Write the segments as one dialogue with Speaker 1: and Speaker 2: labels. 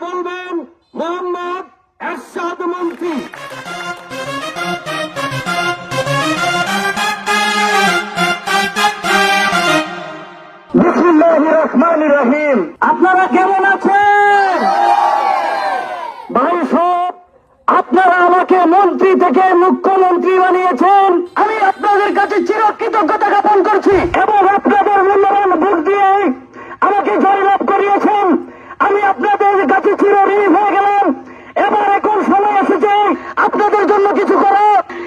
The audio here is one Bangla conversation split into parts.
Speaker 1: বলবেন মোহাম্মদ এরশাদ মন্ত্রী। বিসমিল্লাহির রহমানির রহিম। আপনারা কেমন আছেন ভাই সব? আপনারা আমাকে মন্ত্রী থেকে মুখ্যমন্ত্রী বানিয়েছেন, আমি আপনাদের কাছে চিরকৃতজ্ঞতা জ্ঞাপন করছি এবং আপনাদের মূল্যবান ভোট দিয়ে আমাকে জয়লাভ করিয়েছেন। আমি আপনাদের কাছে চিরঋণী হয়ে গেলাম। এবার এখন সময় এসেছে আপনাদের জন্য কিছু করা,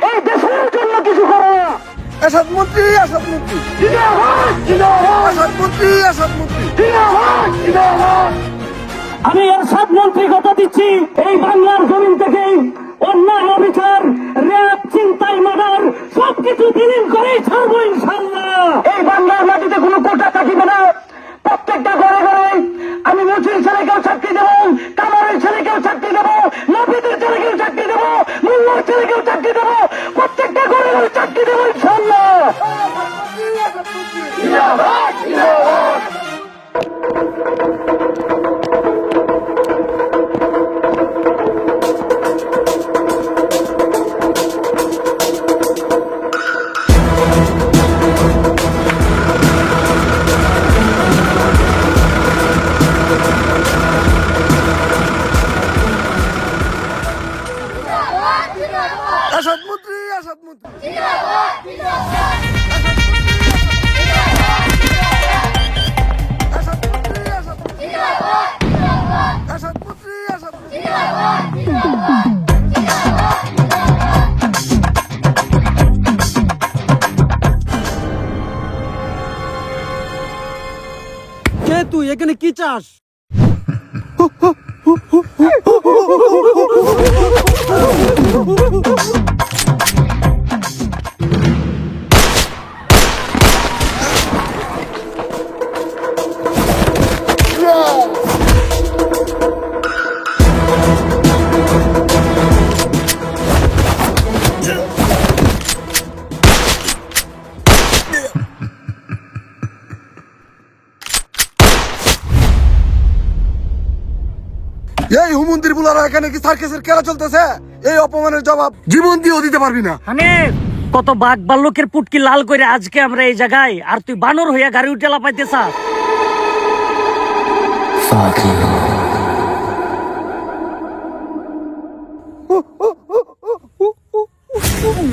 Speaker 1: এই দেশের জন্য কিছু করা।
Speaker 2: এরশাদ মন্ত্রী, এরশাদ মন্ত্রী,
Speaker 1: জিন্দাবাদ, জিন্দাবাদ,
Speaker 2: এরশাদ মন্ত্রী, এরশাদ মন্ত্রী।
Speaker 1: জিন্দাবাদ, জিন্দাবাদ। আমি এরশাদ মন্ত্রী কথা দিচ্ছি, এই বাংলার জমিন থেকে অন্যায় অবিচার, র্যাব, ছিনতাই, মার্ডার সবকিছু বিলীন করেই ছাড়বো ইনশাআল্লাহ। এই বাংলার মাটিতে কোনো কোটা থাকিবে না। প্রত্যেকটা ঘরে ঘরে আমি মুচির ছেলেকেও চাকরি দেবো, কামারের ছেলেকেও চাকরি দেবো, নাপিতের ছেলেকেও চাকরি দেবো, মুল্লার ছেলেকেও চাকরি দেবো, প্রত্যেকটা ঘরে ঘরে চাকরি দেবো ইনশাআল্লাহ। জিন্দাবাদ, জিন্দাবাদ।
Speaker 2: এরশাদ মন্ত্রী, এরশাদ মন্ত্রী, এরশাদ মন্ত্রী, এরশাদ মন্ত্রী, এরশাদ মন্ত্রী।
Speaker 3: কে তুই এখানে কি চাস?
Speaker 2: এই হুমন্দির বুলারা এখানে কি সার্কাসের খেলা চলতেছে? এই অপমানের জবাব জীবন দিয়েও দিতে পারবি না।
Speaker 4: হানিফ, কত বাঘ বাল্লুকের পুটকি লাল করে আজকে আমরা এই জায়গায়, আর তুই বানর হইয়া গাড়ি উঠে লাপাইতেছ।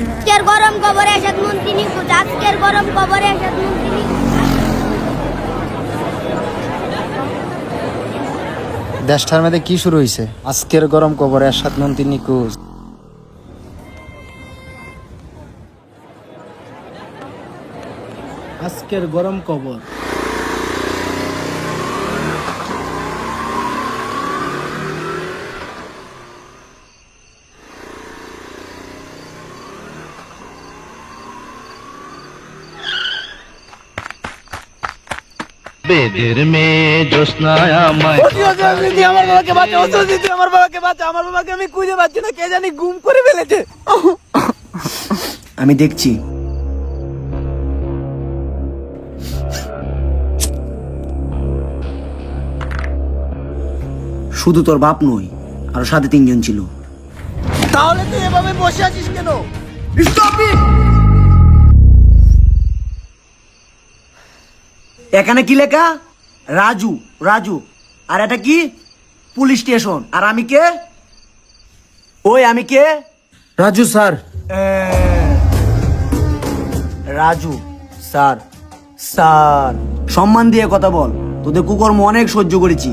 Speaker 5: আজকের গরম খবরে এরশাদ মন্ত্রী নিখোঁজ। আজকের গরম খবরে এরশাদ মন্ত্রী নিখোঁজ।
Speaker 6: দেশটার মধ্যে কি শুরু হয়েছে? আজকের গরম খবর এরশাদ মন্ত্রী নিখোঁজ।
Speaker 3: আজকের গরম খবর।
Speaker 7: বেদের মেয়ে জ্যোৎস্নায় আমায়
Speaker 3: আমার বাবাকে বাঁচা, আমার বাবাকে বাঁচা, আমার বাবাকে আমি খুঁজে পাচ্ছি না, কে জানি গুম করে ফেলেছে।
Speaker 8: আমি দেখছি। শুধু তোর বাপ নয়, আরো সাথে 3 জন ছিল।
Speaker 3: তাহলে তুই এভাবে বসে আছিস কেন?
Speaker 8: এখানে কি লেখা? রাজু, রাজু। আর এটা কি? Police station. আর আমি কে? ওই আমি কে?
Speaker 6: Raju sir.
Speaker 8: Raju sir. Sir, সম্মান দিয়ে কথা বল। তোদের কুকর্ম অনেক সহ্য করেছি,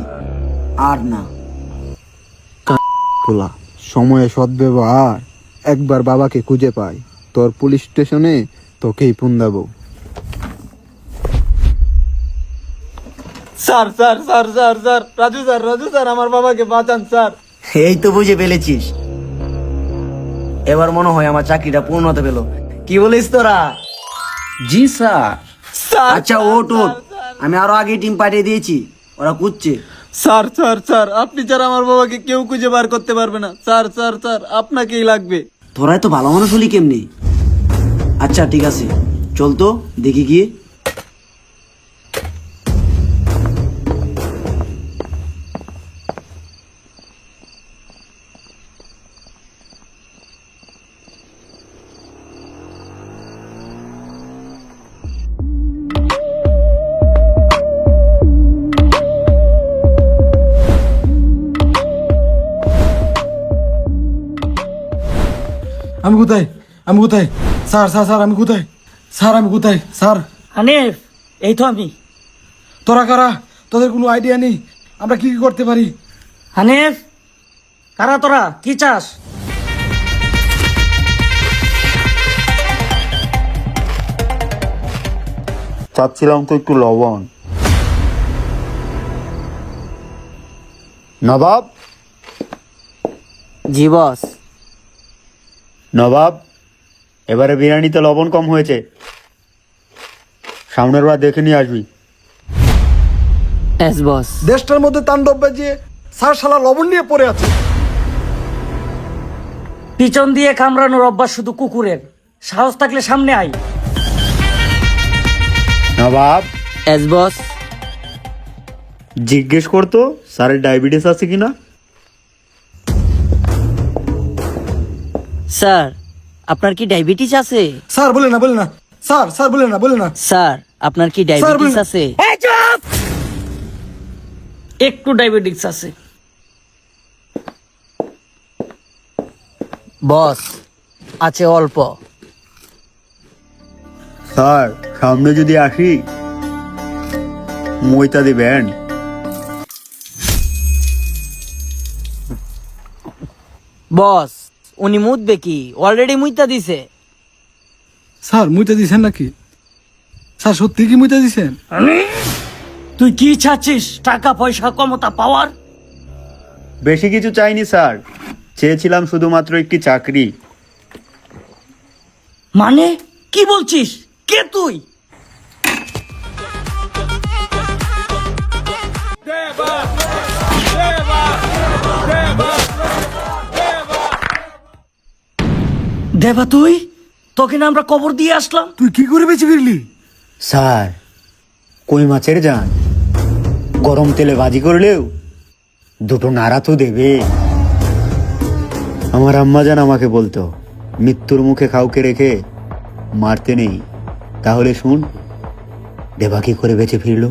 Speaker 8: আর না।
Speaker 9: পোলা, সময়ে সদ্ব্যবহার। একবার বাবাকে খুঁজে পাই, তোর পুলিশ স্টেশনে তোকেই পুন্দাবো।
Speaker 3: Sir sir sir sir sir, Raju sir, Raju sir, আমার বাবাকে বাঁচান স্যার।
Speaker 8: এই তো বুঝে ফেলেছিস। এবার মনে হয় আমার চাকরিটা পূর্ণতা পেল। কি বলিস তোরা?
Speaker 6: জি স্যার।
Speaker 8: আচ্ছা ওট ওট, আমি আরো আগে টিম পাঠিয়ে দিয়েছি, ওরা খুঁজছে।
Speaker 3: স্যার স্যার স্যার, আপনি ছাড়া আমার বাবাকে কেউ খুঁজে বার করতে পারবে না। স্যার স্যার স্যার, আপনাকেই লাগবে।
Speaker 8: তোরা তো ভালো মানুষ হলি কেমনি? আচ্ছা ঠিক আছে, চল তো দেখি গিয়ে।
Speaker 2: আমি কোথায় স্যার স্যার স্যার আমি কোথায় স্যার
Speaker 4: হানিফ, এই তো আমি।
Speaker 2: তোরা কারা? তোদের কোনো আইডিয়া নেই আমরা কি কি করতে পারি?
Speaker 4: হানিফ, কারা তোরা? কি চাস?
Speaker 3: চাচ্ছিলাম তো একটু লবণ। নবাব,
Speaker 8: জি বস।
Speaker 3: নবাব, এবারে বিরিয়ানিতে লবণ কম হয়েছে, সামনের বার দেখে নিয়ে আসবি।
Speaker 8: এস বস।
Speaker 2: দেশটার মধ্যে তাণ্ডব বাজিয়ে স্যার শালা লবণ নিয়ে পড়ে আছে।
Speaker 4: পিছন দিয়ে কামড়ানোর অভ্যাস শুধু কুকুরের, সাহস থাকলে সামনে আয়।
Speaker 3: নবাব,
Speaker 8: এস বস।
Speaker 3: জিজ্ঞেস করতো স্যারের ডায়াবেটিস আছে কিনা।
Speaker 8: স্যার, আপনার কি ডায়াবেটিস আছে?
Speaker 2: স্যার বলে না স্যার বলে না
Speaker 8: স্যার, আপনার কি ডায়াবেটিস আছে?
Speaker 4: এই চুপ! একটু ডায়াবেটিস আছে।
Speaker 8: বস, আছে অল্প।
Speaker 3: স্যার, সামনে যদি আসি মইতা দিবেন।
Speaker 8: বস, উনি মুতবে কি? অলরেডি মুইতা দিছে।
Speaker 2: স্যার মুইতে দিছেন নাকি? স্যার সত্যি কি মুইতে দিছেন?
Speaker 4: তুই কি চাচ্ছিস? টাকা পয়সা ক্ষমতা পাওয়ার?
Speaker 3: বেশি কিছু চাইনি স্যার, চেয়েছিলাম শুধুমাত্র একটি চাকরি।
Speaker 4: মানে কি বলছিস? কে তুই? দেবা তুই? তোকে না আমরা কবর দিয়ে আসলাম।
Speaker 2: তুই কি করে বেঁচে ফিরলি?
Speaker 3: স্যার, কই মাছের জান গরম তেলে ভাজি করলেও দুটো নাড়া তো দেবে। আমার আম্মা জান আমাকে বলতো, মৃত্যুর মুখে কাউকে রেখে মারতে নেই। তাহলে শুন, দেবা কি করে বেঁচে ফিরলো।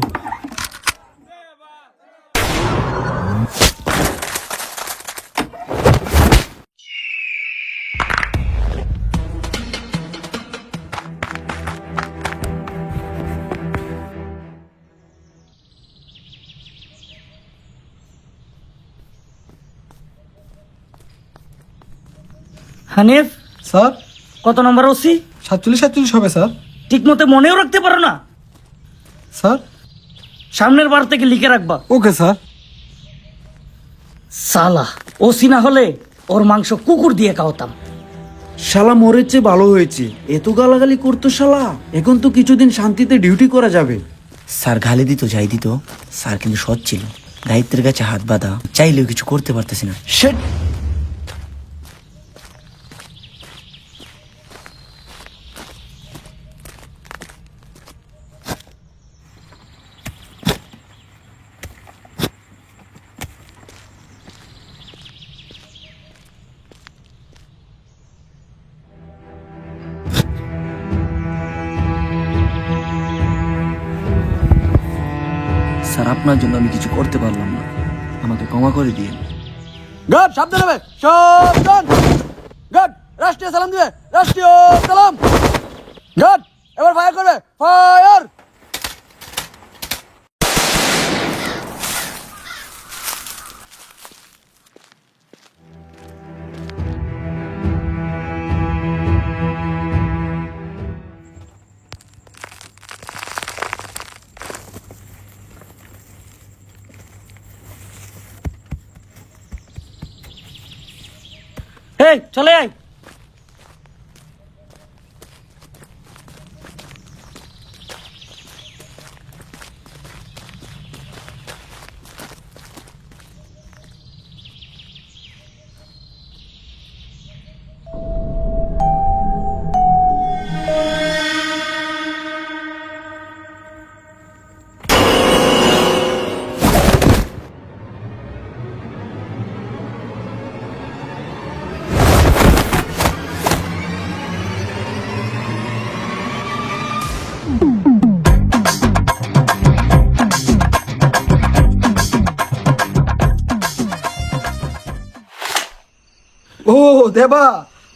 Speaker 4: হানিফ,
Speaker 2: স্যার
Speaker 4: কত নম্বর ওসি?
Speaker 2: 47 হবে স্যার।
Speaker 4: ঠিক মতো মনেও রাখতে পারো না?
Speaker 2: স্যার
Speaker 4: সামনের বার থেকে লিখে রাখবা।
Speaker 2: Okay sir.
Speaker 4: সালা, ওসি না হলে ওর মাংস কুকুর দিয়ে খাওয়াতাম।
Speaker 10: শালা মরেছে ভালো হয়েছে, এত গালাগালি করতো শালা। এখন তো কিছুদিন শান্তিতে ডিউটি করা যাবে।
Speaker 8: স্যার গালি দিত যাই দিত, স্যার কিন্তু সৎ ছিল, দায়িত্বের কাছে হাত বাঁধা, চাইলেও কিছু করতে পারতেছি না।
Speaker 10: শেট।
Speaker 8: স্যার, আপনার জন্য আমি কিছু করতে পারলাম না, আমাকে ক্ষমা করে দিন।
Speaker 10: গার্ড সাবধান হবে, সাবধান। গার্ড রাষ্ট্রীয় সালাম দিবে, রাষ্ট্রীয় সালাম। গার্ড এবার ফায়ার করবে, ফায়ার।
Speaker 4: এই চলে আয়।
Speaker 2: ও দেবা,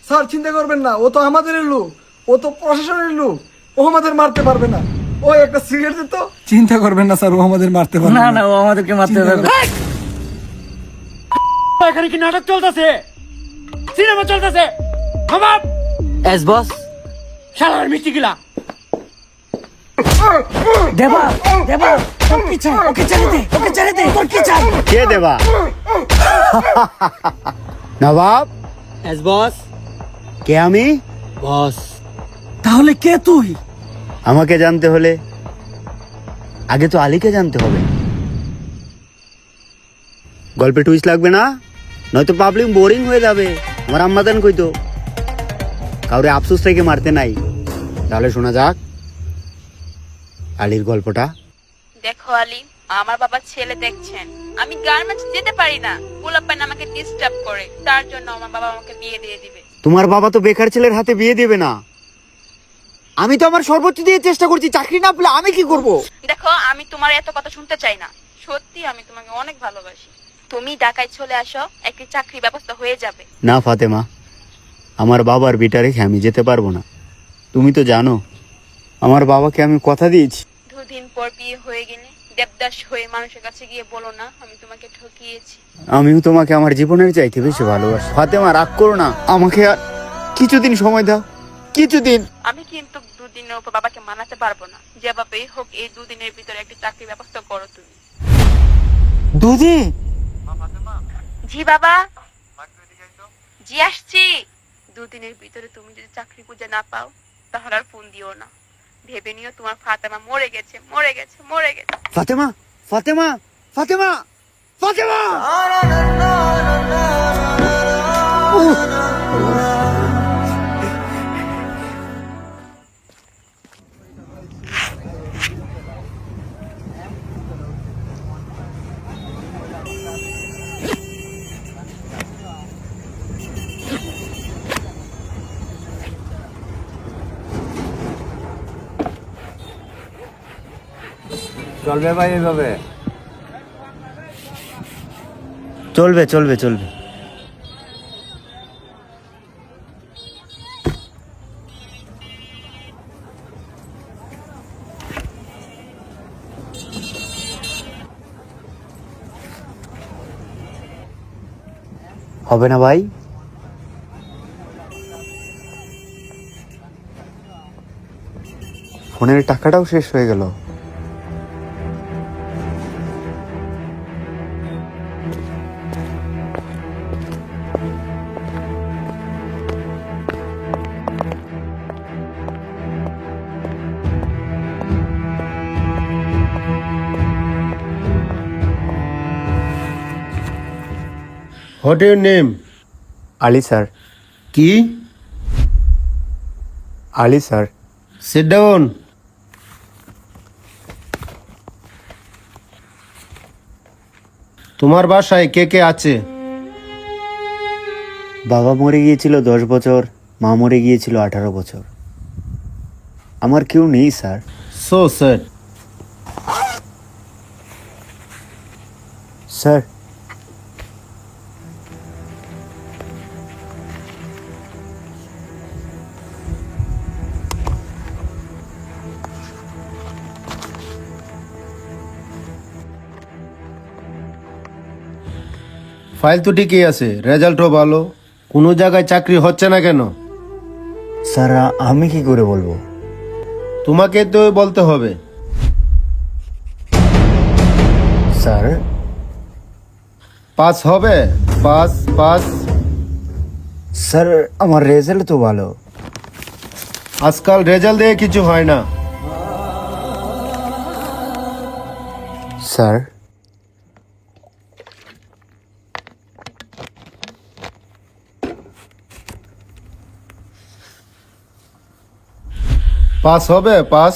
Speaker 2: স্যার চিন্তা করবেন না, ও তো আমাদের লোক, ও তো প্রশাসনের লোক, ও আমাদের মারতে পারবে না। ও একটা সিগারেট দিত। চিন্তা করবেন না স্যার, ও আমাদের মারতে পারবে
Speaker 4: না না, ও আমাদেরকে মারতে পারবে।
Speaker 1: এখানে কি নাটক চলতেছে, সিনেমা চলতেছে? আমার
Speaker 4: এস বস।
Speaker 1: শালার মিষ্টি গিলা।
Speaker 4: দেবা দেবা, তোর কি চাই? ওকে ছেড়ে দে, ওকে ছেড়ে দে, তোর কি চাই?
Speaker 3: কে দেবা? নবাব।
Speaker 4: এস বস।
Speaker 3: কে আমি?
Speaker 4: বস। তাহলে কে তুই?
Speaker 3: আমাকে জানতে হলে আগে তো আলীকে জানতে হবে। গল্পে টুইস্ট লাগবে না, নয়তো পাবলিক বোরিং হয়ে যাবে। আমার আম্মাদান কইতো কাউরে আফসোস থেকে মারতে নাই। তাহলে শোনা যাক আলীর গল্পটা।
Speaker 11: দেখো আলী, আমার বাবা ছেলে দেখছেন, আমি গার্মেন্টস যেতে পারি না, পোলাপান আমাকে ডিস্টার্ব করে, তার জন্য আমার বাবা আমাকে বিয়ে দিয়ে দিবে।
Speaker 3: তোমার বাবা তো বেকার ছেলের হাতে বিয়ে দেবে না। আমি তো আমার সর্বোচ্চ দিয়ে চেষ্টা করছি, চাকরি না পেলে আমি কি করব?
Speaker 11: দেখো, আমি তোমার এত কথা শুনতে চাই না, সত্যি আমি তোমাকে অনেক ভালোবাসি। তুমি ঢাকায় চলে আসো, একটি চাকরি ব্যবস্থা হয়ে যাবে।
Speaker 3: না ফাতেমা, আমার বাবার বিটা রেখে আমি যেতে পারবো না। তুমি তো জানো আমার বাবাকে আমি কথা দিয়েছি।
Speaker 11: দুদিন পর বিয়ে হয়ে গেলে দেবদাস হয়ে মানুষের কাছে গিয়ে বলো না আমি তোমাকে ঠকিয়েছি।
Speaker 3: আমিও তোমাকে আমার জীবনের চাইতে বেশি ভালোবাসি। ফাতেমা রাগ করো না, আমাকে আর কিছুদিন সময় দাও, কিছুদিন।
Speaker 11: আমি কিন্তু দুদিনের উপর বাবাকে মানাতে পারবো না, যেভাবেই হোক এই দুদিনের ভিতরে একটি চাকরি ব্যবস্থা করো তুমি।
Speaker 3: দুদিন?
Speaker 11: জি বাবা। জি আসছি। দুদিনের ভিতরে তুমি যদি চাকরি খুঁজে না পাও তাহলে আর ফোন দিও না। ভেবে নিও তোমার ফাতেমা মরে গেছে, মরে গেছে, মরে গেছে।
Speaker 3: ফাতেমা, ফাতেমা, ফাতেমা, ফাতেমা!
Speaker 6: চলবে ভাই এভাবে?
Speaker 3: চলবে চলবে চলবে। হবে না ভাই? ফোনের টাকাটাও শেষ হয়ে গেল।
Speaker 6: What your name?
Speaker 3: Ali sir.
Speaker 6: কি?
Speaker 3: আলী স্যার।
Speaker 6: Sit down. তোমার বাসায় কে কে আছে?
Speaker 3: বাবা মরে গিয়েছিল 10 বছর, মা মরে গিয়েছিল 18 বছর। আমার কেউ নেই sir.
Speaker 6: So sir.
Speaker 3: Sir,
Speaker 6: file তো ঠিকই আছে, রেজাল্টও ভালো, কোনো জায়গায় চাকরি হচ্ছে না কেন?
Speaker 3: স্যার আমি কি করে বলবো?
Speaker 6: তোমাকে তো বলতে হবে।
Speaker 3: স্যার
Speaker 6: পাস হবে? Pass pass.
Speaker 3: স্যার আমার রেজাল্ট তো ভালো।
Speaker 6: আজকাল রেজাল্ট দিয়ে কিছু হয় না।
Speaker 3: স্যার
Speaker 6: পাস হবে? Pass.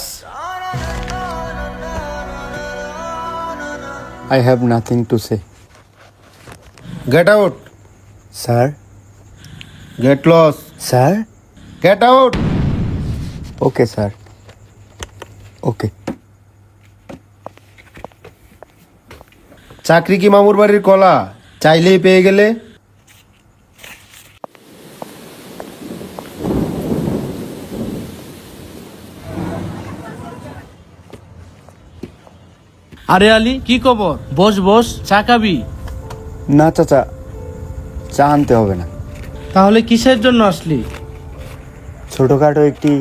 Speaker 3: I have nothing to say.
Speaker 6: Get out.
Speaker 3: Sir.
Speaker 6: Get lost.
Speaker 3: Sir.
Speaker 6: Get out.
Speaker 3: Okay sir, okay.
Speaker 6: চাকরি কি মামুর বাড়ির কলা, চাইলেই পেয়ে গেলে?
Speaker 10: আরে আলী, কি খবর? বস বস, চা খাবি?
Speaker 3: না চাচা, চা আনতে হবে না।
Speaker 10: তাহলে কিসের জন্য আসলি?
Speaker 3: ছোটখাটো একটি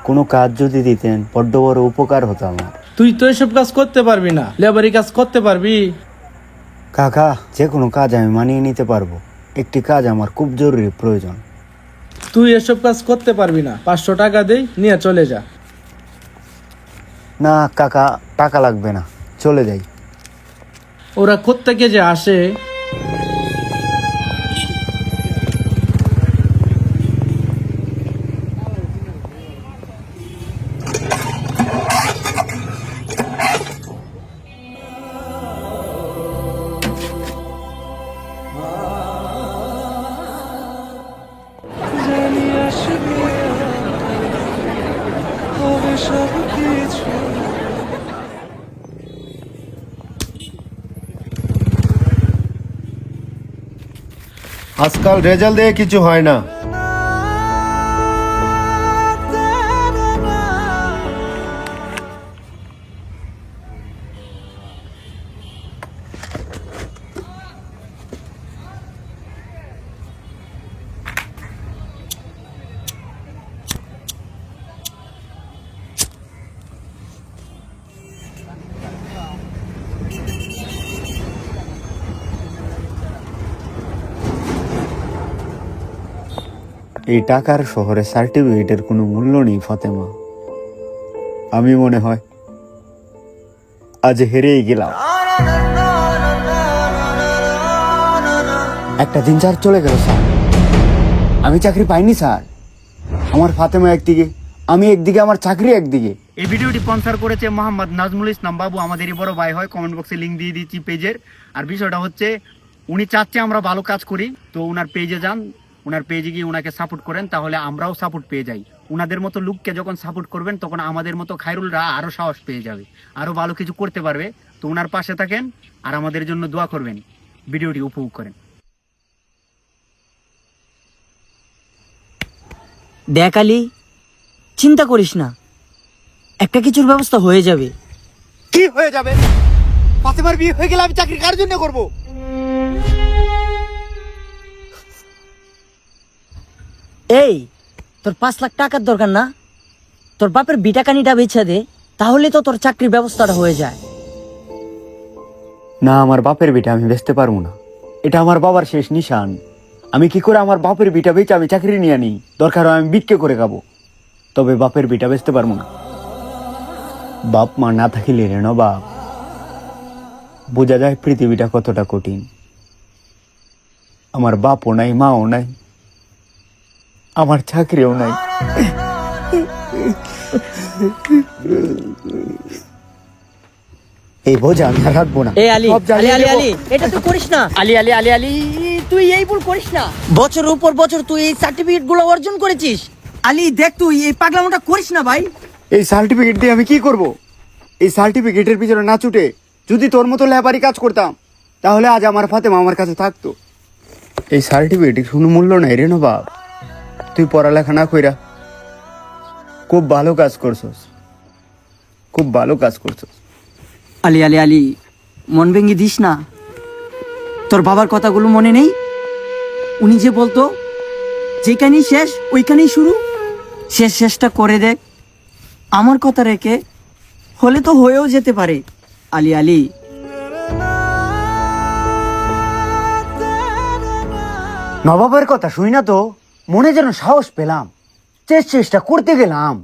Speaker 3: কোনো কাজ যদি দিতেন বড্ড বড় উপকার হতো আমার।
Speaker 10: তুই তো এসব কাজ করতে পারবি না, লেবারি কাজ করতে পারবি?
Speaker 3: কাকা, যে কোনো কাজ আমি মানিয়ে নিতে পারবো, একটি কাজ আমার খুব জরুরি প্রয়োজন।
Speaker 10: তুই এসব কাজ করতে পারবি না, 500 টাকা দেই, নিয়ে চলে যা।
Speaker 3: না কাকা, টাকা লাগবে না, চলে যাই।
Speaker 10: ওরা কোত্থেকে যে আসে।
Speaker 9: আজকাল রেজাল্ট দিয়ে কিছু হয় না।
Speaker 3: এই টাকার শহরে সার্টিফিকেটের কোনো মূল্য নেই ফাতেমা। আমি মনে হয় আজ হেরেই গেলাম। একটা দিন স্যার চলে গেল স্যার, আমি চাকরি পাইনি স্যার। আমার ফাতেমা একদিকে, আমি একদিকে, আমার চাকরি একদিকে। এই ভিডিওটি স্পন্সর করেছে মোহাম্মদ নাজমুল ইসলাম বাবু, আমাদেরই বড় ভাই হয়। কমেন্ট বক্সে লিঙ্ক দিয়ে দিচ্ছি পেজের। আর বিষয়টা হচ্ছে, উনি চাচ্ছে আমরা ভালো কাজ করি, তো ওনার পেজে যান, ওনার পেজে গিয়ে ওনাকে সাপোর্ট করেন, তাহলে আমরাও সাপোর্ট পেয়ে যাই। ওনাদের মতো লোককে যখন সাপোর্ট করবেন, তখন আমাদের মতো খায়রুলরা আরও সাহস পেয়ে যাবে, আরও ভালো কিছু করতে পারবে। তো ওনার পাশে থাকেন আর আমাদের জন্য দোয়া করবেন। ভিডিওটি উপভোগ করেন।
Speaker 4: দেখ আলী, চিন্তা করিস না, একটা কিছুর ব্যবস্থা হয়ে যাবে।
Speaker 3: কি হয়ে যাবে? ফাতেমার বিয়ে হয়ে গেলে আমি চাকরি কার জন্য করব?
Speaker 4: এই, তোর 5 লাখ টাকার দরকার না? তোর বাপের বিটাকানিটা বেছে দে, তাহলে তো তোর চাকরির ব্যবস্থাটা হয়ে যায়।
Speaker 3: না, আমার বাপের বিটা আমি বেচতে পারবো না, এটা আমার বাবার শেষ নিশান। আমি কি করে আমার বাপের বিটা বেচে আমি চাকরি নিয়ে নিই? দরকার হয় আমি বিক্রি করে খাবো, তবে বাপের বিটা বেচতে পারবো না। বাপ মা না থাকিলে রে বাপ, বোঝা যায় পৃথিবীটা কতটা কঠিন। আমার বাপও নাই, মাও নাই, আমার চাকরিও নাই। এই বোঝা আমি আর রাখবো না।
Speaker 4: এই আলী, আলী আলী আলী, এটা তুই করিস না। আলী আলী আলী আলী, তুই এই ভুল করিস না। বছর উপর বছর তুই এই সার্টিফিকেট গুলো অর্জন করেছিস। আলী দেখ, তুই এই পাগলামোটা করিস না ভাই।
Speaker 3: এই সার্টিফিকেট দিয়ে আমি কি করব? এই সার্টিফিকেটের পিছনে না ছুটে যদি তোর মতো লেবারি কাজ করতাম, তাহলে আজ আমার ফাতেমা আমার কাছে থাকতো। এই সার্টিফিকেটের কোনো মূল্য নাই রে বাপ। তুই পড়ালেখা না কইরা খুব ভালো কাজ করছস, খুব ভালো কাজ করছস।
Speaker 4: আলী আলী আলী, মন ভেঙে দিস না। তোর বাবার কথাগুলো মনে নেই? উনি যে বলতো, যেখানেই শেষ ওইখানেই শুরু। শেষটা করে দেখ, আমার কথা রেখে হলে তো হয়েও যেতে পারে। আলী আলী,
Speaker 3: নবাবের কথা শুই না তো মনে যেন সাহস পেলাম, চেষ্টা করতে গেলাম।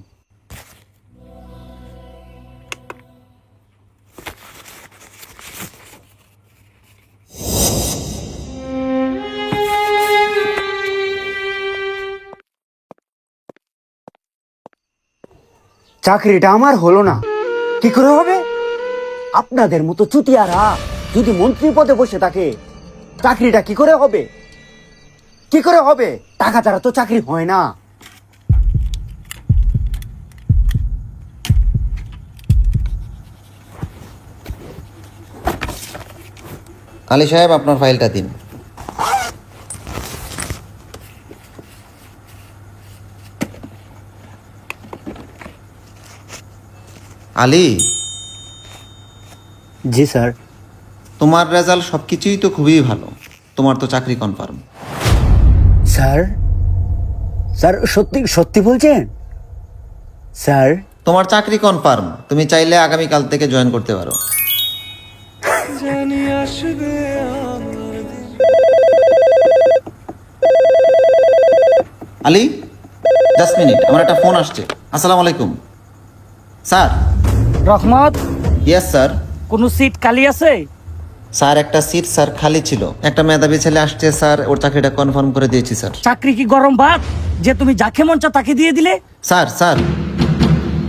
Speaker 3: চাকরিটা আমার হলো না, কি করে হবে? আপনাদের মতো চুতিয়ারা যদি মন্ত্রী পদে বসে থাকে, চাকরিটা কি করে হবে? কি করে হবে? টাকা ছাড়া তো চাকরি হয় না।
Speaker 6: আলী সাহেব, আপনার ফাইলটা দিন। আলী,
Speaker 3: জি স্যার।
Speaker 6: তোমার রেজাল্ট সব কিছুই তো খুবই ভালো, তোমার তো চাকরি কনফার্ম।
Speaker 3: স্যার, স্যার সত্যি সত্যি বলছেন স্যার?
Speaker 6: তোমার চাকরি কনফার্ম, তুমি চাইলে আগামীকাল থেকে জয়েন করতে পারো। আলী, জাস্ট মিনিট, আমার একটা ফোন আসছে। আসসালামু আলাইকুম স্যার।
Speaker 1: রহমত,
Speaker 6: ইয়েস স্যার।
Speaker 1: কোন সিট খালি আছে?
Speaker 6: স্যার একটা সিট স্যার খালি ছিল, একটা মেধাবী ছেলে আসছে স্যার, ওর চাকরিটা কনফার্ম করে দিয়েছি স্যার।
Speaker 1: চাকরি কি গরম ভাত যে তুমি যাকে মন চাও তাকে দিয়ে দিলে?
Speaker 6: স্যার স্যার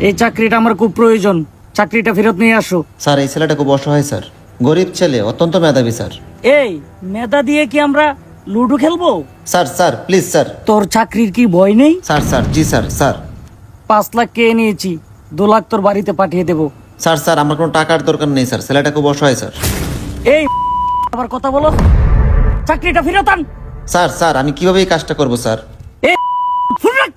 Speaker 1: এই চাকরিটা আমার খুব প্রয়োজন, চাকরিটা ফেরত নিয়ে আসো।
Speaker 6: স্যার এই ছেলেটা খুব অসহায় স্যার, গরিব ছেলে, অত্যন্ত মেধাবী স্যার।
Speaker 1: এই মেধা দিয়ে কি আমরা লুডো খেলবো?
Speaker 6: Sir sir please sir.
Speaker 1: তোর চাকরির কি ভয় নেই?
Speaker 6: স্যার স্যার জি স্যার স্যার।
Speaker 1: 5 লাখ কে নিয়েছি, 2 লাখ তোর বাড়িতে পাঠিয়ে দেবো।
Speaker 6: স্যার স্যার আমার কোনো টাকার দরকার নেই স্যার, ছেলেটা খুব অসহায় স্যার।
Speaker 1: এই আবার কথা বলো, চাকরিটা ফেরত আন।
Speaker 6: স্যার স্যার আমি কিভাবে এই কাজটা করবো স্যার?
Speaker 1: এই ফোন রাখ।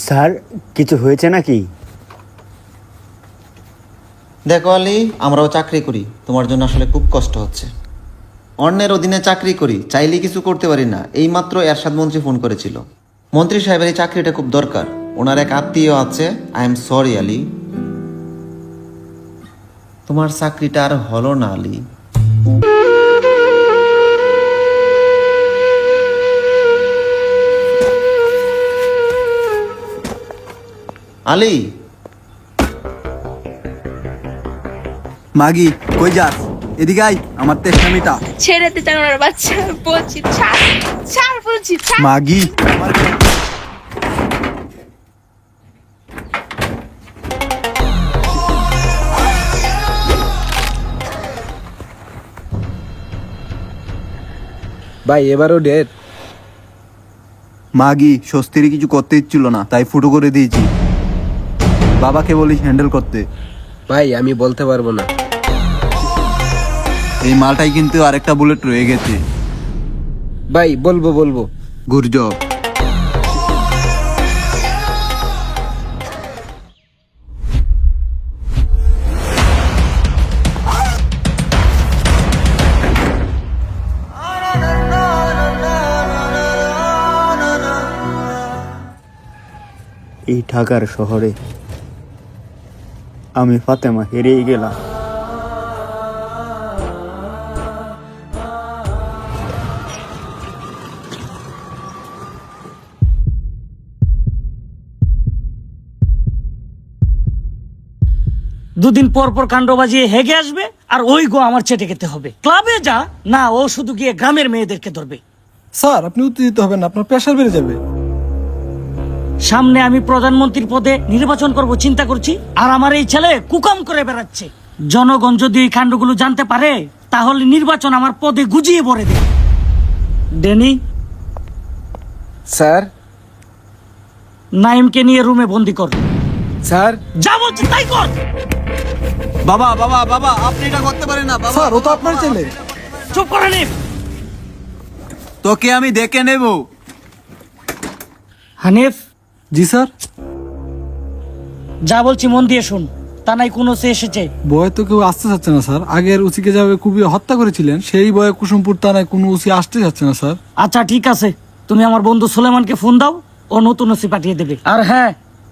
Speaker 3: স্যার কিছু হয়েছে নাকি?
Speaker 6: দেখো আলী, আমরাও চাকরি করি, তোমার জন্য আসলে খুব কষ্ট হচ্ছে। অন্যের অধীনে চাকরি করি, চাইলেই কিছু করতে পারি না। এইমাত্র এরশাদ মন্ত্রী ফোন করেছিল, মন্ত্রী সাহেবের এই চাকরিটা খুব দরকার, ওনার এক আত্মীয় আছে। আই এম সরি আলী, তোমার চাকরিটা আর হলো না আলী। আলী,
Speaker 2: মাগি কই যাস? এদিকে আই, আমার তেষ্টা মিটা।
Speaker 11: ছেড়ে দে জানোয়ার বাচ্চা, বলছি ছাড়, ছাড় বলছি, ছাড়।
Speaker 2: মাগি আমার ভাই এবারও ডেট। মাগি স্বস্তির কিছু করতে ইচ্ছিল না, তাই ফুটো করে দিয়েছি। বাবাকে বলিস হ্যান্ডেল করতে। ভাই আমি বলতে পারবো না, এই মালটাই কিন্তু আরেকটা বুলেট রয়ে গেছে। ভাই বলবো বলবো। গুরজব।
Speaker 3: এই ঢাকার শহরে আমি ফাতেমা হেরেই গেলাম।
Speaker 1: দুদিন পর পর কাণ্ড বাজিয়ে হেগে আসবে, আর ওই গো আমার চেটে খেতে হবে। ক্লাবে যা না, ও শুধু গিয়ে গ্রামের মেয়েদেরকে ধরবে।
Speaker 2: স্যার আপনি উত্তেজিত হবেন না, আপনার প্রেশার বেড়ে যাবে।
Speaker 1: সামনে আমি প্রধানমন্ত্রীর পদে নির্বাচন করব চিন্তা করছি, আর আমার এই ছেলে কুকাম করে বেড়াচ্ছে। জনগণ যদি এই কাণ্ডগুলো জানতে পারে তাহলে নির্বাচন আমার পদে গুজিয়ে ভরে দেবে। Denny,
Speaker 2: sir.
Speaker 1: নাইমকে নিয়ে রুমে বন্দি কর।
Speaker 2: স্যার।
Speaker 1: যা বলছি তাই কর।
Speaker 2: বাবা বাবা বাবা, আপনি এটা করতে পারেন না। স্যার ও তো আপনার ছেলে।
Speaker 1: চুপ করে নে।
Speaker 2: তোকে আমি দেখে নেব।
Speaker 1: হানিফ।
Speaker 2: জি স্যার।
Speaker 1: যা বলছি মন দিয়ে শুন, তা নাই কোনো সে এসেছে।
Speaker 2: বয়ে তো কেউ আসতে চাচ্ছে না স্যার, আগের উচিকে যাবে খুবই হত্যা করেছিলেন, সেই বয়ে কুসুমপুর থানায় কোনো উচি আসতে যাচ্ছে না স্যার।
Speaker 1: আচ্ছা ঠিক আছে, তুমি আমার বন্ধু সুলেমানকে ফোন দাও, ও নতুন ওসি পাঠিয়ে দেবে। আর হ্যাঁ,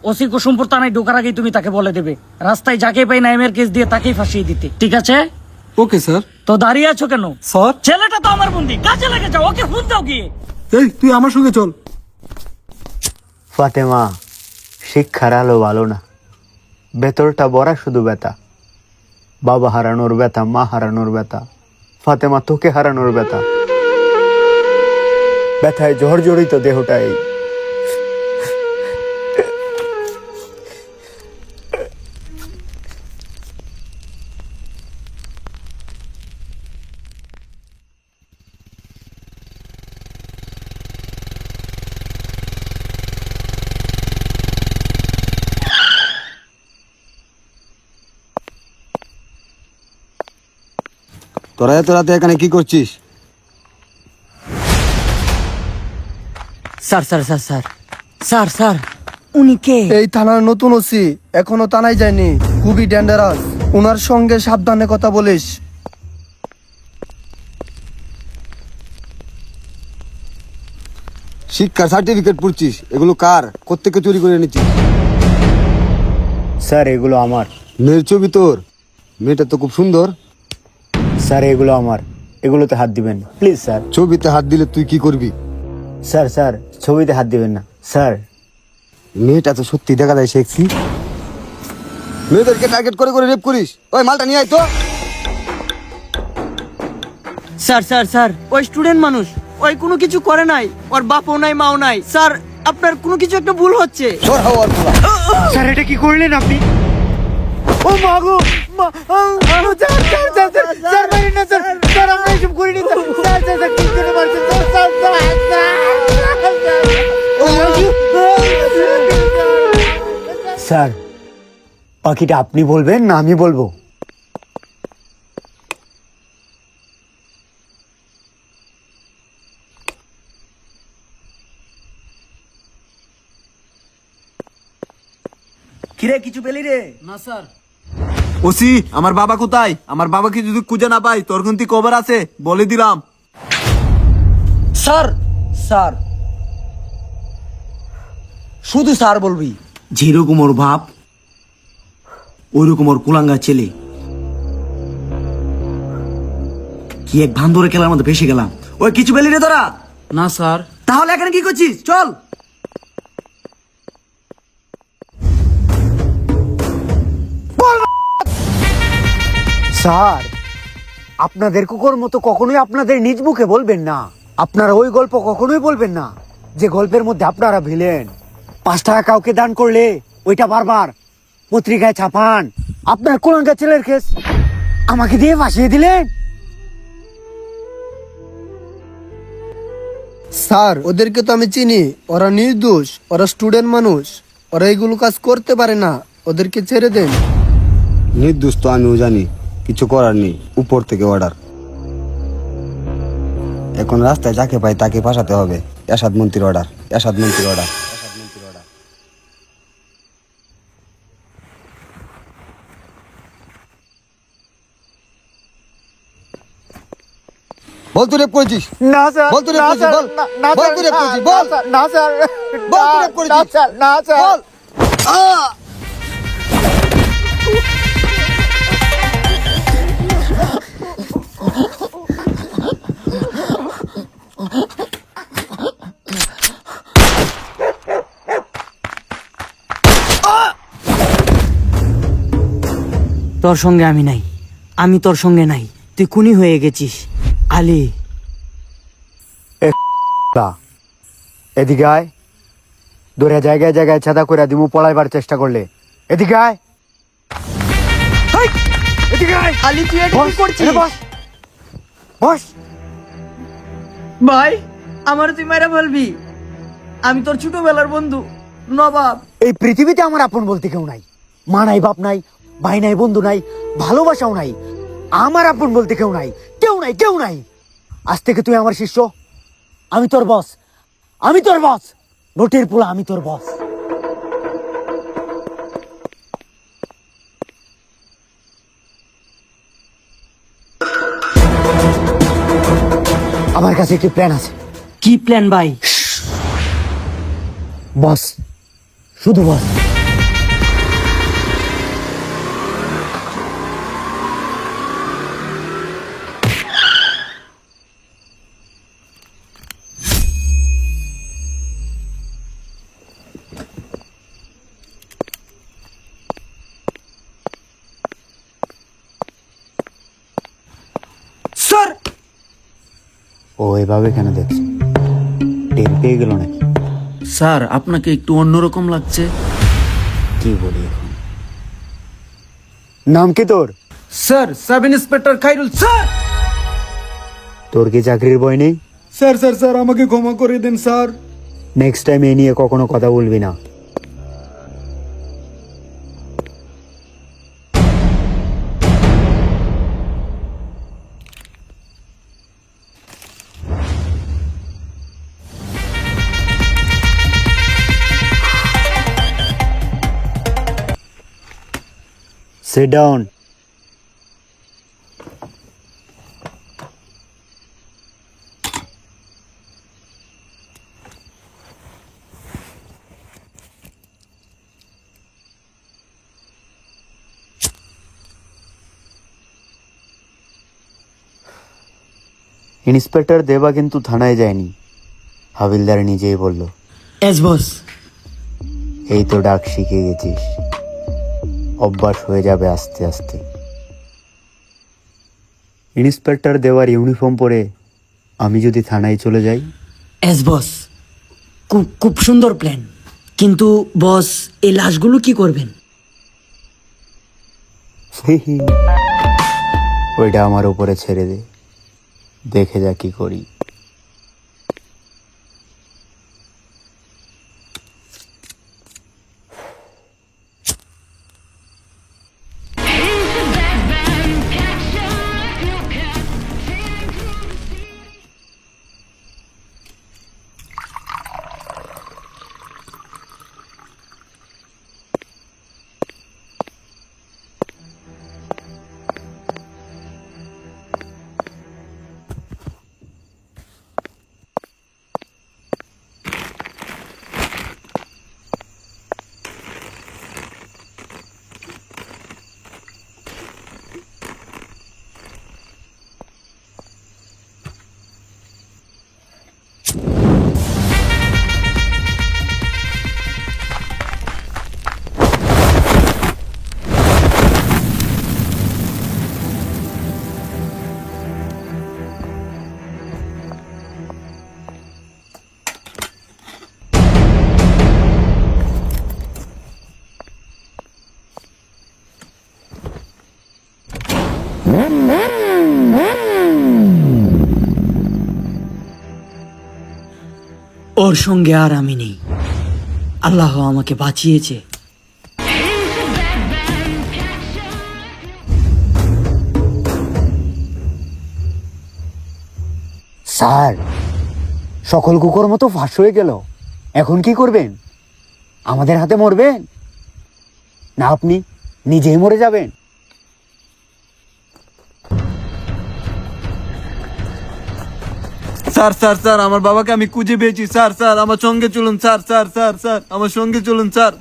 Speaker 1: ওসি কুসুমপুর থানায় ঢোকার আগেই তুমি তাকে বলে দেবে রাস্তায় যাকে পাই নাইমের কেস দিয়ে তাকেই ফাঁসিয়ে দিতে, ঠিক আছে?
Speaker 2: Okay sir.
Speaker 1: তো দাঁড়িয়ে আছো কেন?
Speaker 2: স্যার
Speaker 1: ছেলেটা তো আমার বন্ধু, কাজে লেগে যাও, ওকে ফোন দাও গিয়ে।
Speaker 2: এই তুই আমার সঙ্গে চল।
Speaker 3: ফাতেমা, শিক্ষার আলো ভালো না, ভেতরটা ভরা শুধু ব্যথা। বাবা হারানোর ব্যথা, মা হারানোর ব্যথা, ফাতেমা তোকে হারানোর ব্যথা। ব্যথায় জর্জরিত দেহটাই।
Speaker 2: তোরা এত রাতে এখানে কি করছিস?
Speaker 4: Sir sir sir sir sir sir উনি কে?
Speaker 2: এই থানার নতুন ওসি, এখনো থানায় যায়নি, খুবই ডেঞ্জারাস। ওনার সঙ্গে সাবধানে কথা বলিস।
Speaker 9: শিক্ষার সার্টিফিকেট পড়ছিস, এগুলো কার? কোত্থেকে চুরি করে এনেছিস?
Speaker 3: স্যার এগুলো আমার।
Speaker 9: মেয়ের ছবি তোর? মেয়েটা তো খুব সুন্দর।
Speaker 3: স্যার এগুলো আমার, এগুলোতে হাত দিবেন না প্লিজ স্যার।
Speaker 9: ছবিতে হাত দিলে তুই কি করবি?
Speaker 3: স্যার স্যার ছবিতে হাত দিবেন না স্যার।
Speaker 9: মেয়েটা তো সত্যি দেখা যায় সেক্সি। মেয়েদেরকে টার্গেট করে করে রেপ করিস। ওই মালটা নিয়ে আয় তো।
Speaker 4: স্যার স্যার স্যার ওই স্টুডেন্ট মানুষ, ওই কোনো কিছু করে নাই, ওর বাপও নাই মাও নাই। স্যার আপনার কোনো কিছু একটা ভুল হচ্ছে।
Speaker 9: তোর হাও আর তোলা।
Speaker 3: স্যার এটা কি করলেন আপনি? ও মা গো মা! Sir sir sir sir sir মারেন না স্যার, স্যার আমরা এসব করিনি স্যার, স্যার স্যার স্যার কি করে মারছেন স্যার, স্যার স্যার বাকিটা আপনি বলবেন না আমি বলবো?
Speaker 8: কিরে কিছু পেলি রে?
Speaker 10: না স্যার।
Speaker 2: ওসি, আমার বাবা কোথায়? আমার বাবাকে যদি খুঁজে না পাই তোর কিন্তু খবর আছে, বলে দিলাম।
Speaker 8: স্যার স্যার শুধু স্যার বলবি। যেরকম ওর বাপ ওইরকম ওর কুলাঙ্গা ছেলে। কি এক ভান্দরে খেলার মধ্যে ভেসে গেলাম। ওই কিছু পেলি রে তোরা?
Speaker 10: না স্যার।
Speaker 8: তাহলে এখানে কি করছিস? চল।
Speaker 3: স্যার আপনাদের কুকুর মতো কখনোই আপনাদের নিজ মুখে বলবেন না। আপনারা ওই গল্প কখনোই বলবেন না যে গল্পের মধ্যে আপনারা ভিলেন। 5 টাকা কাউকে দান করলে ওইটা বারবার পত্রিকায় ছাপান। আপনার কোলাঙ্গা ছেলের কেস আমাকে দিয়ে ভাসিয়ে দিলেন।
Speaker 2: স্যার, ওদেরকে তো আমি চিনি, ওরা নির্দোষ, ওরা স্টুডেন্ট মানুষ, ওরা এগুলো কাজ করতে পারে না, ওদেরকে ছেড়ে দেন।
Speaker 9: নির্দোষ তো আমিও জানি, কিছু করার নেই, উপর থেকে অর্ডার। এখন রাস্তায় যাকে পাই তাকে ফাঁসাতে হবে। এরশাদ মন্ত্রীর অর্ডার, এরশাদ মন্ত্রীর অর্ডার। বল তুই রেপ করেছিস?
Speaker 3: না স্যার,
Speaker 9: বল তুই রেপ করেছিস, বল। বল তুই রেপ করেছিস, বল।
Speaker 3: না স্যার,
Speaker 9: বল তুই রেপ করেছিস।
Speaker 3: না স্যার।
Speaker 9: বল।
Speaker 4: তোর সঙ্গে আমি নাই, আমি তোর সঙ্গে নাই, তুই খুনি হয়ে গেছিস আলী।
Speaker 3: এদিকে আয়, ধরে জায়গায় জায়গায় ছাদা করে দিমু পলাইবার চেষ্টা করলে। এদিকে আয়, হেই, এদিকে আয়।
Speaker 4: আলী তুই এটা কি করছিস?
Speaker 3: বস, বস।
Speaker 4: ভাই আমার তুই মেরে বলবি, আমি তোর ছোটবেলার বন্ধু নবাব।
Speaker 3: এই পৃথিবীতে আমার আপন বলতে কেউ নাই। মা নাই, বাপ নাই, ভাই নাই, বন্ধু নাই, ভালোবাসাও নাই। আমার আপন বলতে কেউ নাই, কেউ নাই, কেউ নাই। আজ থেকে তুই আমার শিষ্য, আমি তোর বস, আমি তোর বস। নোটের পোলা, আমি তোর বস। আমার কাছে একটি প্ল্যান আছে।
Speaker 4: কি প্ল্যান ভাই?
Speaker 3: বস, শুধু বস।
Speaker 8: স্যার
Speaker 3: ও এভাবে কেন দেখছো? টের পেয়ে গেল নাকি?
Speaker 8: স্যার আপনাকে একটু অন্যরকম লাগছে।
Speaker 3: কি বলি এখন? নাম কি তোর?
Speaker 2: Sir, sub inspector Khairul. Sir,
Speaker 3: তোর কি চাকরির ভয় নেই?
Speaker 2: স্যার স্যার স্যার আমাকে ক্ষমা করে দেন স্যার।
Speaker 3: নেক্সট টাইম এই নিয়ে কখনো কথা বলবি না। Sit down. ইন্সপেক্টর দেবা কিন্তু থানায় যায়নি, হাবিলদার নিজেই বলল।
Speaker 4: এস বস।
Speaker 3: এই তো ডাক শিখে গেছিস, অভ্যাস হয়ে যাবে আস্তে আস্তে। ইন্সপেক্টর দেওয়ার ইউনিফর্ম পরে আমি যদি থানায় চলে যাই?
Speaker 4: এস বস, খুব খুব সুন্দর প্ল্যান, কিন্তু বস এই লাশগুলো কি করবেন?
Speaker 3: ওইটা আমার উপরে ছেড়ে দে, দেখে যা কি করি।
Speaker 4: ওর সঙ্গে আর আমি নেই, আল্লাহ আমাকে বাঁচিয়েছে।
Speaker 3: স্যার, সকল কুকুর মতো ফাঁস হয়ে গেল, এখন কি করবেন? আমাদের হাতে মরবেন না আপনি নিজেই মরে যাবেন?
Speaker 2: স্যার স্যার স্যার, আমার বাবাকে আমি খুঁজে পেয়েছি স্যার। স্যার আমার সঙ্গে চলুন স্যার। স্যার স্যার স্যার, আমার সঙ্গে চলুন স্যার।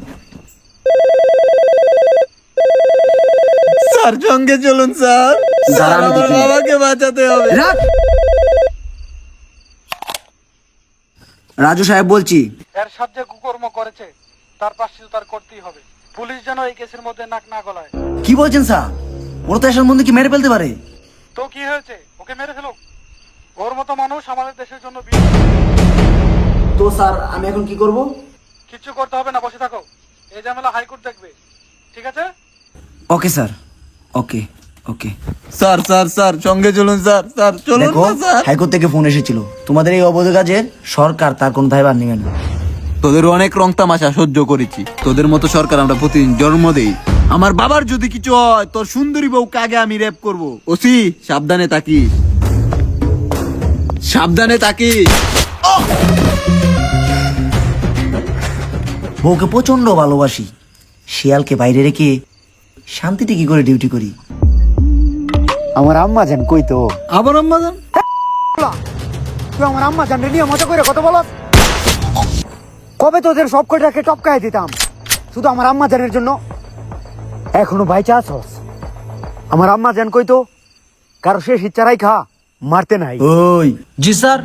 Speaker 2: স্যার সঙ্গে চলুন স্যার। স্যার আমার বাবাকে বাঁচাতে হবে।
Speaker 8: রাজু সাহেব বলছি।
Speaker 2: এর সাথে কুকর্ম করেছে, তার পাশে তার করতেই হবে। পুলিশ যেন এই কেসের মধ্যে নাক না গলায়।
Speaker 8: কি বলছেন স্যার? ওরা তো এসব মধ্যে কি মেরে ফেলতে পারে?
Speaker 2: তো কি হয়েছে, ওকে মেরে ফেলো। ওর মতো মানুষ আমাদের দেশের জন্য
Speaker 8: তো স্যার আমি এখন কি করব?
Speaker 2: কিচ্ছু করতে হবে না, বসে থাকো। এই ঝামেলা হাইকোর্ট দেখবে, ঠিক আছে?
Speaker 8: ওকে স্যার, ওকে ওকে।
Speaker 2: স্যার স্যার স্যার, সঙ্গে চলুন স্যার। স্যার চলুন
Speaker 8: দেখো, হাইকোর্ট থেকে ফোন এসেছিল, তোমাদের এই অবৈধ কাজের সরকার তার কোনো দায়ভার নেবে না।
Speaker 2: তোদের অনেক রং তামাশা সহ্য করেছি, তোদের মতো সরকার আমরা প্রতিদিন জন্ম দেই। আমার বাবার যদি কিছু হয়, তোর সুন্দরী বউকে আগে আমি রেপ করব। ওসি সাবধানে তাকিস, সাবধানে তাকিস।
Speaker 8: বউকে প্রচন্ড ভালোবাসি, শিয়ালকে বাইরে রেখে শান্তিতে কি করে ডিউটি করি।
Speaker 3: আমার আম্মা জান কই তো?
Speaker 2: আবার আম্মা জান?
Speaker 3: তুই আমার আম্মা জান নিয়ে মজা করে কথা বল। কবে তোদের সব কয়টাকে টপকায় দিতাম শুধু আমার আম্মা জানের জন্য? এখনো বাইচা আছস? আমার আম্মা জান কই তো? কারো শেষ ইচ্ছারাই খা, মারতে নাই।
Speaker 8: ওই জি স্যার,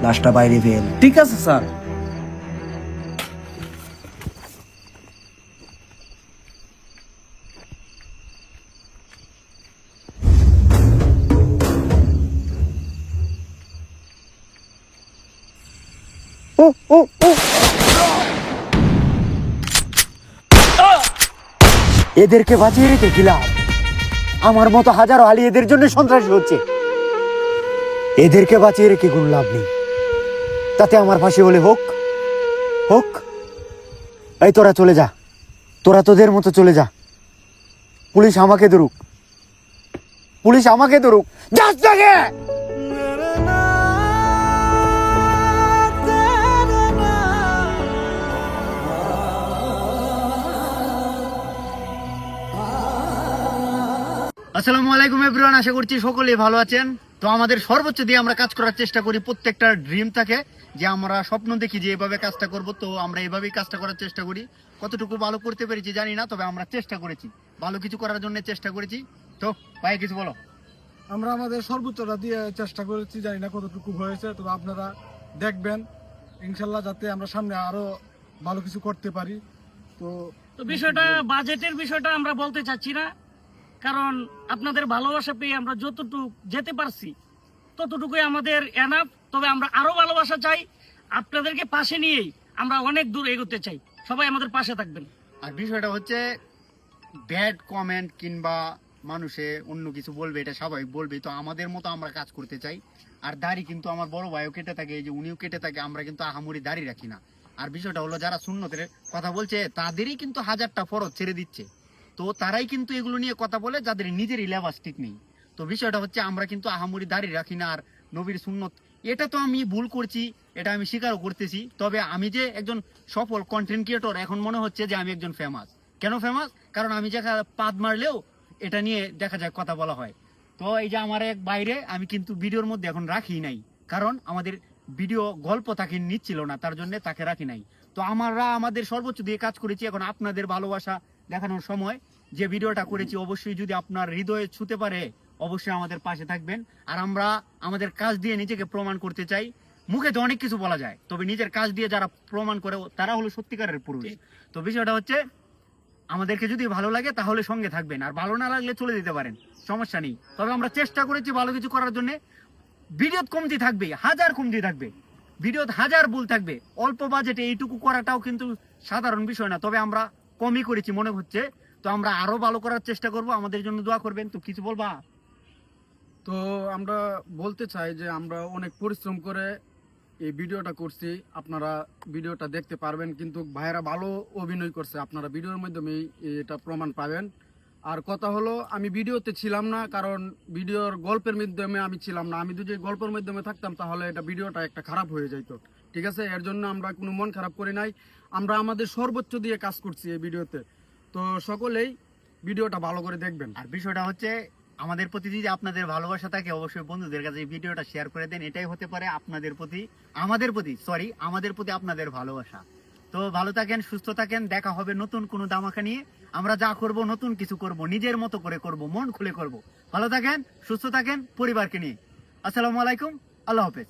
Speaker 8: লাশটা বাইরে ফেল।
Speaker 2: ঠিক আছে স্যার।
Speaker 3: এদেরকে বাঁচিয়ে রেখে দিলাম, আমার মতো হাজারো আলী এদের জন্য সন্ত্রাসী হচ্ছে। এদেরকে বাঁচিয়ে রেখে কোনো লাভ নেই, তাতে আমার ফাঁসি হলে হোক হোক। এই তোরা চলে যা, তোরা তোদের মতো চলে যা। পুলিশ আমাকে ধরুক, পুলিশ আমাকে ধরুক। যাস দেখে আসসালামু আলাইকুম এভরিওয়ান, আশা করছি সকলেই ভালো আছেন। তো আমাদের সর্বোচ্চ দিয়ে আমরা কাজ করার চেষ্টা করি, প্রত্যেকটা ড্রিম থাকে যে আমরা স্বপ্ন দেখি যে এভাবে কাজটা করব, তো আমরা এইভাবেই কাজটা করার চেষ্টা করি। কতটুকু ভালো করতে পেরেছি জানি না, তবে আমরা চেষ্টা করেছি, ভালো কিছু করার জন্য চেষ্টা করেছি। তো ভাই কিছু বলো।
Speaker 12: আমরা আমাদের সর্বোচ্চটা দিয়ে চেষ্টা করেছি, জানি না কতটুকু হয়েছে, তবে আপনারা দেখবেন ইনশাল্লাহ, যাতে আমরা সামনে আরো ভালো কিছু করতে পারি।
Speaker 1: তো বিষয়টা বাজেটের বিষয়টা আমরা বলতে চাচ্ছি না, কারণ আপনাদের ভালোবাসা পেয়ে আমরা যতটুকু যেতে পারছি ততটুকুই আমাদের এনাফ। তবে আমরা আরো ভালোবাসা চাই, আপনাদেরকে পাশে নিয়েই আমরা অনেক দূর এগোতে চাই। সবাই আমাদের পাশে থাকবেন।
Speaker 3: আর বিষয়টা হচ্ছে ব্যাড কমেন্ট কিংবা মানুষে অন্য কিছু বলবে, এটা স্বাভাবিক, বলবে। তো আমাদের মতো আমরা কাজ করতে চাই। আর দাড়ি কিন্তু আমার বড় ভাইও কেটে থাকে, এই যে উনিও কেটে থাকে, আমরা কিন্তু আহামরি দাড়ি রাখি না। আর বিষয়টা হলো যারা সুন্নতের কথা বলছে তাদেরই কিন্তু হাজারটা ফরজ ছেড়ে দিচ্ছে, তো তারাই কিন্তু এগুলো নিয়ে কথা বলে যাদের নিজেরই লেবাস ঠিক নেই। তো বিষয়টা হচ্ছে আমরা কিন্তু আহামরি দাড়ি রাখি না। আর নবীর সুন্নত, এটা তো আমি ভুল করছি, এটা আমি স্বীকারও করতেছি। তবে আমি যে একজন সফল কন্টেন্ট ক্রিয়েটর, এখন মনে হচ্ছে যে আমি একজন ফেমাস। কেন ফেমাস? কারণ আমি দেখা পাদ মারলেও এটা নিয়ে দেখা যায় কথা বলা হয়। তো এই যে আমার এক বাইরে আমি কিন্তু ভিডিওর মধ্যে এখন রাখি নাই, কারণ আমাদের ভিডিও গল্প তাকে নিচ্ছিল না, তার জন্য তাকে রাখি নাই। তো আমরা আমাদের সর্বোচ্চ দিয়ে কাজ করেছি। এখন আপনাদের ভালোবাসা দেখানোর সময়, যে ভিডিওটা করেছি অবশ্যই যদি আপনার হৃদয়ে ছুঁতে পারে, অবশ্যই আমাদের পাশে থাকবেন। আর আমরা আমাদের কাজ দিয়ে নিজেকে প্রমাণ করতে চাই। মুখে তো অনেক কিছু বলা যায়, তবে নিজের কাজ দিয়ে যারা প্রমাণ করে তারা হলো সত্যিকারের পুরুষ। তো বিষয়টা হচ্ছে আমাদেরকে যদি ভালো লাগে তাহলে সঙ্গে থাকবেন, আর ভালো না লাগলে চলে যেতে পারেন, সমস্যা নেই। তবে আমরা চেষ্টা করেছি ভালো কিছু করার জন্য। ভিডিও কমতি থাকবে, হাজার কমতি থাকবে, ভিডিও হাজার ভুল থাকবে। অল্প বাজেটে এইটুকু করাটাও কিন্তু সাধারণ বিষয় না, তবে আমরা কমই করেছি মনে হচ্ছে। তো আমরা আরো ভালো করার চেষ্টা করব, আমাদের জন্য দোয়া করবেন। তো কিছু বলবা?
Speaker 12: তো আমরা বলতে চাই যে আমরা অনেক পরিশ্রম করে এই ভিডিওটা করছি, আপনারা ভিডিওটা দেখতে পারবেন। কিন্তু ভাইয়েরা ভালো অভিনয় করছে, আপনারা ভিডিওর মাধ্যমে এটা প্রমাণ পাবেন। আর কথা হলো, আমি ভিডিওতে ছিলাম না, কারণ ভিডিওর গল্পের মাধ্যমে আমি ছিলাম না। আমি যদি গল্পের মাধ্যমে থাকতাম তাহলে এটা ভিডিওটা একটা খারাপ হয়ে যেত, ঠিক আছে? এর জন্য আমরা কোনো মন খারাপ করি নাই, আমরা আমাদের সর্বোচ্চ দিয়ে কাজ করছি এই ভিডিওতে। তো সকলেই ভিডিওটা ভালো করে দেখবেন।
Speaker 3: আর বিষয়টা হচ্ছে আমাদের প্রতি যদি আপনাদের ভালোবাসা থাকে, অবশ্যই বন্ধুদের কাছে এই ভিডিওটা শেয়ার করে দেন। এটাই হতে পারে আপনাদের প্রতি আমাদের প্রতি আপনাদের ভালোবাসা। তো ভালো থাকেন, সুস্থ থাকেন, দেখা হবে নতুন কোনো ধামাকা নিয়ে। আমরা যা করব নতুন কিছু করব, নিজের মতো করে করব, মন খুলে করব। ভালো থাকেন, সুস্থ থাকেন, পরিবারকে নিয়ে। আসসালামু আলাইকুম, আল্লাহ হাফেজ।